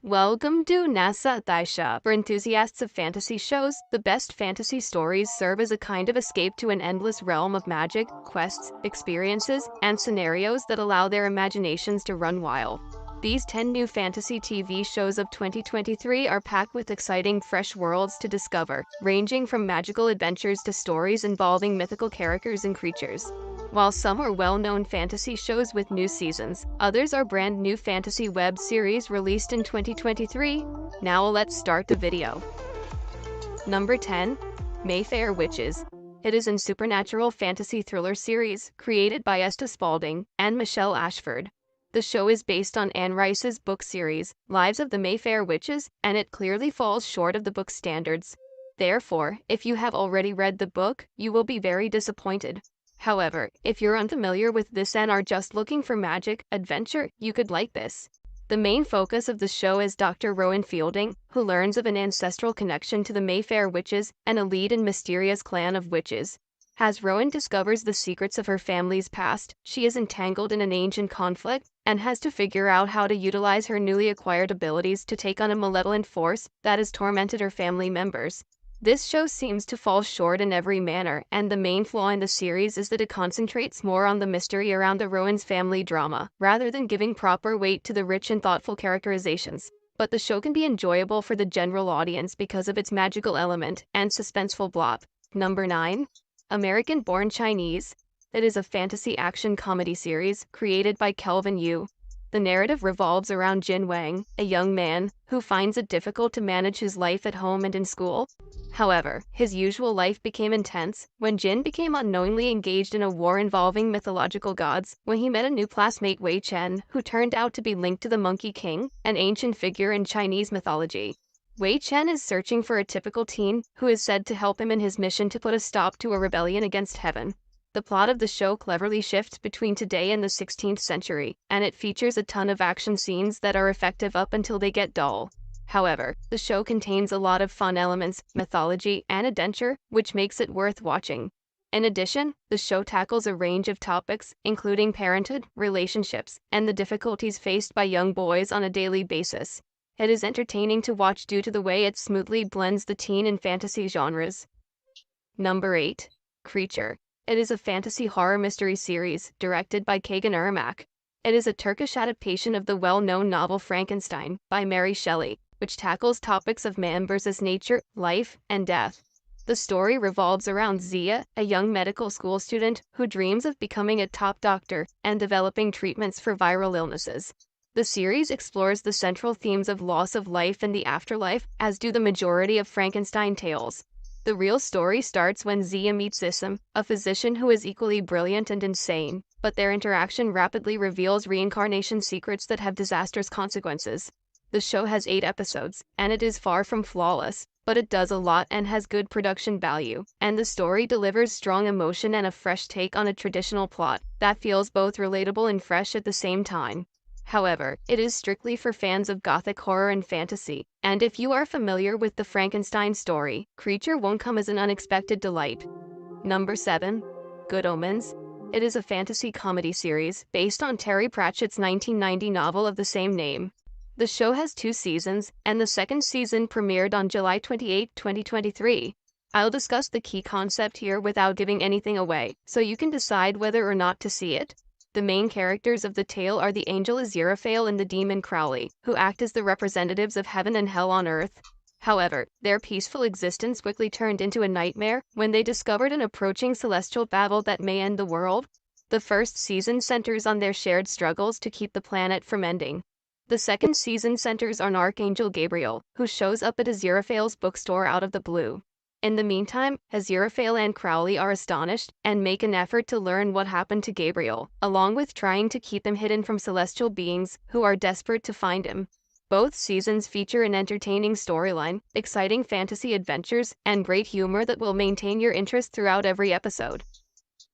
Welcome to NASA Thaisha. For enthusiasts of fantasy shows, the best fantasy stories serve as a kind of escape to an endless realm of magic, quests, experiences, and scenarios that allow their imaginations to run wild. These 10 new fantasy TV shows of 2023 are packed with exciting, fresh worlds to discover, ranging from magical adventures to stories involving mythical characters and creatures. While some are well-known fantasy shows with new seasons, others are brand new fantasy web series released in 2023. Now let's start the video. Number 10. Mayfair Witches. It is a supernatural fantasy thriller series created by Esta Spalding and Michelle Ashford. The show is based on Anne Rice's book series, Lives of the Mayfair Witches, and it clearly falls short of the book's standards. Therefore, if you have already read the book, you will be very disappointed. However, if you're unfamiliar with this and are just looking for magic, adventure, you could like this. The main focus of the show is Dr. Rowan Fielding, who learns of an ancestral connection to the Mayfair Witches and a lead and mysterious clan of witches. As Rowan discovers the secrets of her family's past, she is entangled in an ancient conflict and has to figure out how to utilize her newly acquired abilities to take on a malevolent force that has tormented her family members. This show seems to fall short in every manner, and the main flaw in the series is that it concentrates more on the mystery around the Rowan's family drama, rather than giving proper weight to the rich and thoughtful characterizations. But the show can be enjoyable for the general audience because of its magical element and suspenseful plot. Number 9. American Born Chinese. It is a fantasy action comedy series created by Kelvin Yu. The narrative revolves around Jin Wang, a young man who finds it difficult to manage his life at home and in school. However, his usual life became intense when Jin became unknowingly engaged in a war involving mythological gods when he met a new classmate, Wei Chen, who turned out to be linked to the Monkey King, an ancient figure in Chinese mythology. Wei Chen is searching for a typical teen who is said to help him in his mission to put a stop to a rebellion against heaven. The plot of the show cleverly shifts between today and the 16th century, and it features a ton of action scenes that are effective up until they get dull. However, the show contains a lot of fun elements, mythology, and adventure, which makes it worth watching. In addition, the show tackles a range of topics, including parenthood, relationships, and the difficulties faced by young boys on a daily basis. It is entertaining to watch due to the way it smoothly blends the teen and fantasy genres. Number 8. Creature. It is a fantasy horror mystery series directed by Kagan Irmak. It is a Turkish adaptation of the well-known novel Frankenstein by Mary Shelley, which tackles topics of man versus nature, life, and death. The story revolves around Zia, a young medical school student who dreams of becoming a top doctor and developing treatments for viral illnesses. The series explores the central themes of loss of life and the afterlife, as do the majority of Frankenstein tales. The real story starts when Zia meets Isam, a physician who is equally brilliant and insane, but their interaction rapidly reveals reincarnation secrets that have disastrous consequences. The show has 8 episodes, and it is far from flawless, but it does a lot and has good production value, and the story delivers strong emotion and a fresh take on a traditional plot that feels both relatable and fresh at the same time. However, it is strictly for fans of gothic horror and fantasy, and if you are familiar with the Frankenstein story, Creature won't come as an unexpected delight. Number 7. Good Omens. It is a fantasy comedy series based on Terry Pratchett's 1990 novel of the same name. The show has 2 seasons, and the second season premiered on July 28, 2023. I'll discuss the key concept here without giving anything away, so you can decide whether or not to see it. The main characters of the tale are the angel Aziraphale and the demon Crowley, who act as the representatives of heaven and hell on earth. However, their peaceful existence quickly turned into a nightmare when they discovered an approaching celestial battle that may end the world. The first season centers on their shared struggles to keep the planet from ending. The second season centers on Archangel Gabriel, who shows up at Aziraphale's bookstore out of the blue. In the meantime, Aziraphale and Crowley are astonished and make an effort to learn what happened to Gabriel, along with trying to keep him hidden from celestial beings who are desperate to find him. Both seasons feature an entertaining storyline, exciting fantasy adventures, and great humor that will maintain your interest throughout every episode.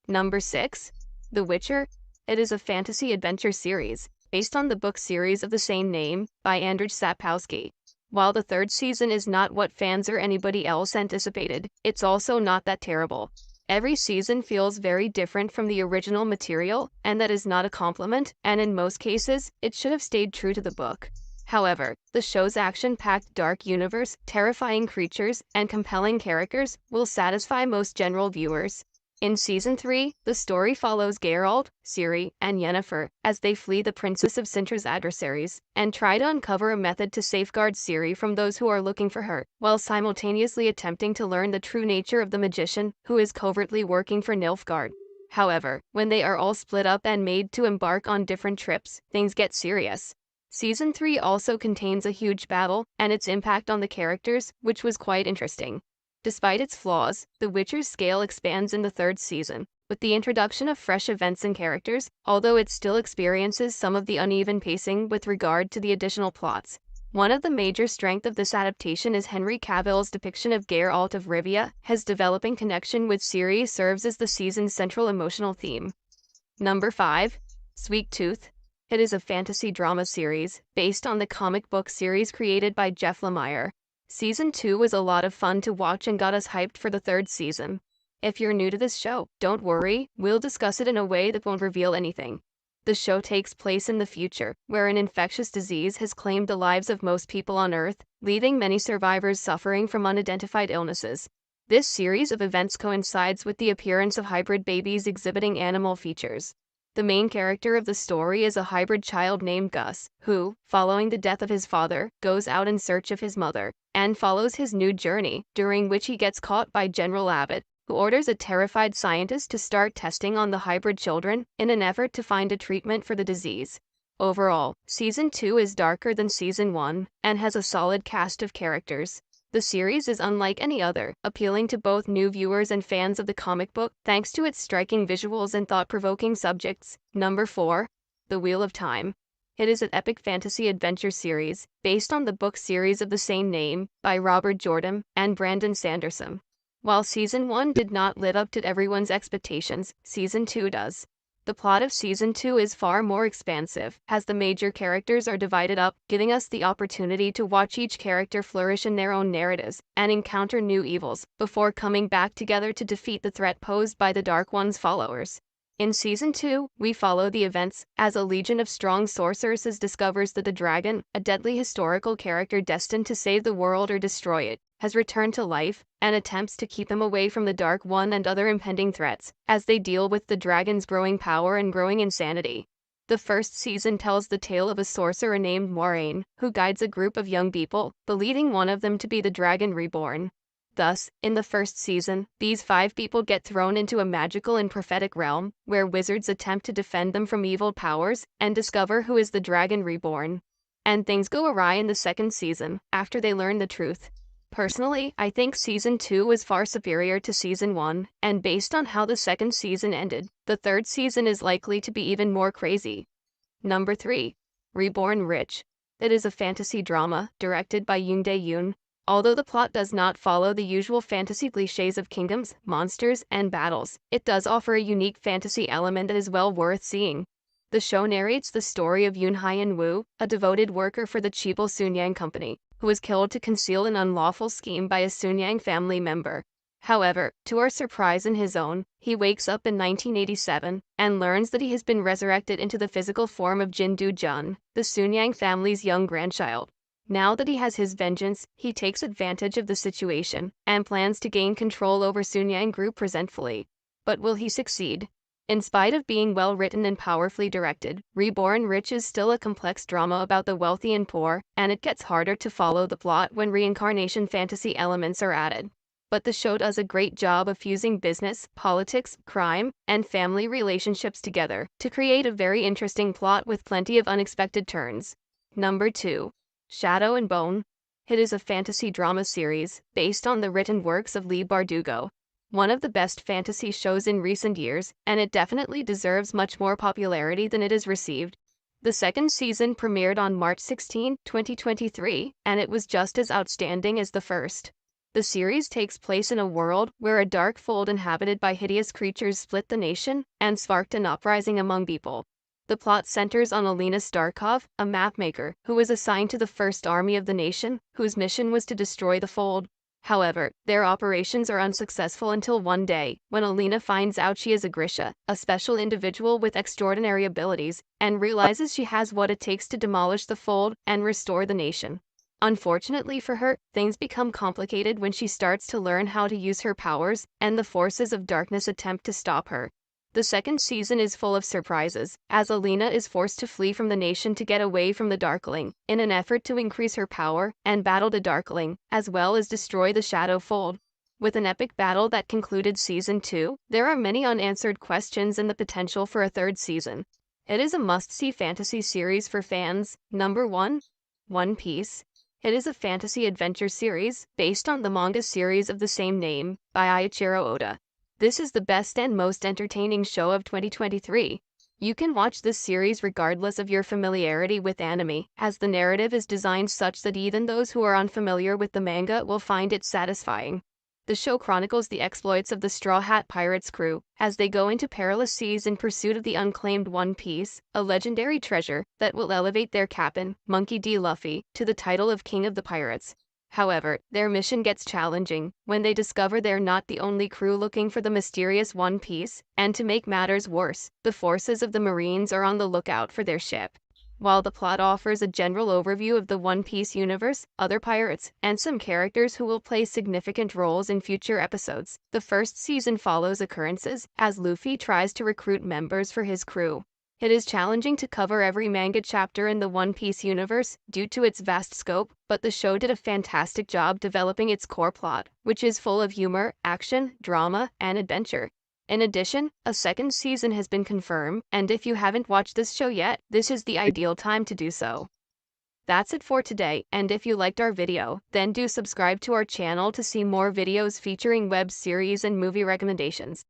Number 6. The Witcher. It is a fantasy adventure series based on the book series of the same name by Andrzej Sapkowski. While the third season is not what fans or anybody else anticipated, it's also not that terrible. Every season feels very different from the original material, and that is not a compliment, and in most cases, it should have stayed true to the book. However, the show's action-packed dark universe, terrifying creatures, and compelling characters will satisfy most general viewers. In Season 3, the story follows Geralt, Ciri, and Yennefer as they flee the Princess of Cintra's adversaries and try to uncover a method to safeguard Ciri from those who are looking for her, while simultaneously attempting to learn the true nature of the magician who is covertly working for Nilfgaard. However, when they are all split up and made to embark on different trips, things get serious. Season 3 also contains a huge battle and its impact on the characters, which was quite interesting. Despite its flaws, The Witcher's scale expands in the third season, with the introduction of fresh events and characters, although it still experiences some of the uneven pacing with regard to the additional plots. One of the major strengths of this adaptation is Henry Cavill's depiction of Geralt of Rivia. His developing connection with Ciri serves as the season's central emotional theme. Number 5. Sweet Tooth. It is a fantasy drama series based on the comic book series created by Jeff Lemire. Season 2 was a lot of fun to watch and got us hyped for the third season. If you're new to this show, don't worry, we'll discuss it in a way that won't reveal anything. The show takes place in the future, where an infectious disease has claimed the lives of most people on Earth, leaving many survivors suffering from unidentified illnesses. This series of events coincides with the appearance of hybrid babies exhibiting animal features. The main character of the story is a hybrid child named Gus, who, following the death of his father, goes out in search of his mother, and follows his new journey, during which he gets caught by General Abbott, who orders a terrified scientist to start testing on the hybrid children in an effort to find a treatment for the disease. Overall, Season 2 is darker than Season 1, and has a solid cast of characters. The series is unlike any other, appealing to both new viewers and fans of the comic book thanks to its striking visuals and thought-provoking subjects. Number 4. The Wheel of Time. It is an epic fantasy adventure series based on the book series of the same name by Robert Jordan and Brandon Sanderson. While Season 1 did not live up to everyone's expectations, Season 2 does. The plot of Season 2 is far more expansive, as the major characters are divided up, giving us the opportunity to watch each character flourish in their own narratives and encounter new evils, before coming back together to defeat the threat posed by the Dark One's followers. In Season 2, we follow the events as a legion of strong sorceresses discovers that the dragon, a deadly historical character destined to save the world or destroy it, has returned to life, and attempts to keep him away from the Dark One and other impending threats, as they deal with the dragon's growing power and growing insanity. The first season tells the tale of a sorcerer named Moiraine, who guides a group of young people, believing one of them to be the Dragon Reborn. Thus, in the first season, these 5 people get thrown into a magical and prophetic realm, where wizards attempt to defend them from evil powers and discover who is the Dragon Reborn. And things go awry in the second season, after they learn the truth. Personally, I think Season 2 was far superior to Season 1, and based on how the second season ended, the third season is likely to be even more crazy. Number 3. Reborn Rich. It is a fantasy drama, directed by Yoon Dae-yoon. Although the plot does not follow the usual fantasy cliches of kingdoms, monsters, and battles, it does offer a unique fantasy element that is well worth seeing. The show narrates the story of Yoon Hyun-woo, a devoted worker for the Cheebil Sunyang Company, who was killed to conceal an unlawful scheme by a Sunyang family member. However, to our surprise and his own, he wakes up in 1987 and learns that he has been resurrected into the physical form of Jin Do-jun, the Sunyang family's young grandchild. Now that he has his vengeance, he takes advantage of the situation and plans to gain control over Sunyang Group resentfully. But will he succeed? In spite of being well written and powerfully directed, Reborn Rich is still a complex drama about the wealthy and poor, and it gets harder to follow the plot when reincarnation fantasy elements are added. But the show does a great job of fusing business, politics, crime, and family relationships together to create a very interesting plot with plenty of unexpected turns. Number 2. Shadow and Bone. It is a fantasy drama series based on the written works of Leigh Bardugo, one of the best fantasy shows in recent years, and it definitely deserves much more popularity than it has received. The second season premiered on March 16, 2023, and it was just as outstanding as the first. The series takes place in a world where a dark fold inhabited by hideous creatures split the nation and sparked an uprising among people. The plot centers on Alina Starkov, a mapmaker who was assigned to the First Army of the nation, whose mission was to destroy the fold. However, their operations are unsuccessful until one day, when Alina finds out she is a Grisha, a special individual with extraordinary abilities, and realizes she has what it takes to demolish the fold and restore the nation. Unfortunately for her, things become complicated when she starts to learn how to use her powers, and the forces of darkness attempt to stop her. The second season is full of surprises, as Alina is forced to flee from the nation to get away from the Darkling, in an effort to increase her power and battle the Darkling, as well as destroy the Shadow Fold. With an epic battle that concluded Season 2, there are many unanswered questions and the potential for a third season. It is a must-see fantasy series for fans. Number 1. One Piece. It is a fantasy adventure series, based on the manga series of the same name, by Eiichiro Oda. This is the best and most entertaining show of 2023. You can watch this series regardless of your familiarity with anime, as the narrative is designed such that even those who are unfamiliar with the manga will find it satisfying. The show chronicles the exploits of the Straw Hat Pirates crew, as they go into perilous seas in pursuit of the unclaimed One Piece, a legendary treasure that will elevate their captain, Monkey D. Luffy, to the title of King of the Pirates. However, their mission gets challenging when they discover they're not the only crew looking for the mysterious One Piece, and to make matters worse, the forces of the Marines are on the lookout for their ship. While the plot offers a general overview of the One Piece universe, other pirates, and some characters who will play significant roles in future episodes, the first season follows occurrences as Luffy tries to recruit members for his crew. It is challenging to cover every manga chapter in the One Piece universe due to its vast scope, but the show did a fantastic job developing its core plot, which is full of humor, action, drama, and adventure. In addition, a second season has been confirmed, and if you haven't watched this show yet, this is the ideal time to do so. That's it for today, and if you liked our video, then do subscribe to our channel to see more videos featuring web series and movie recommendations.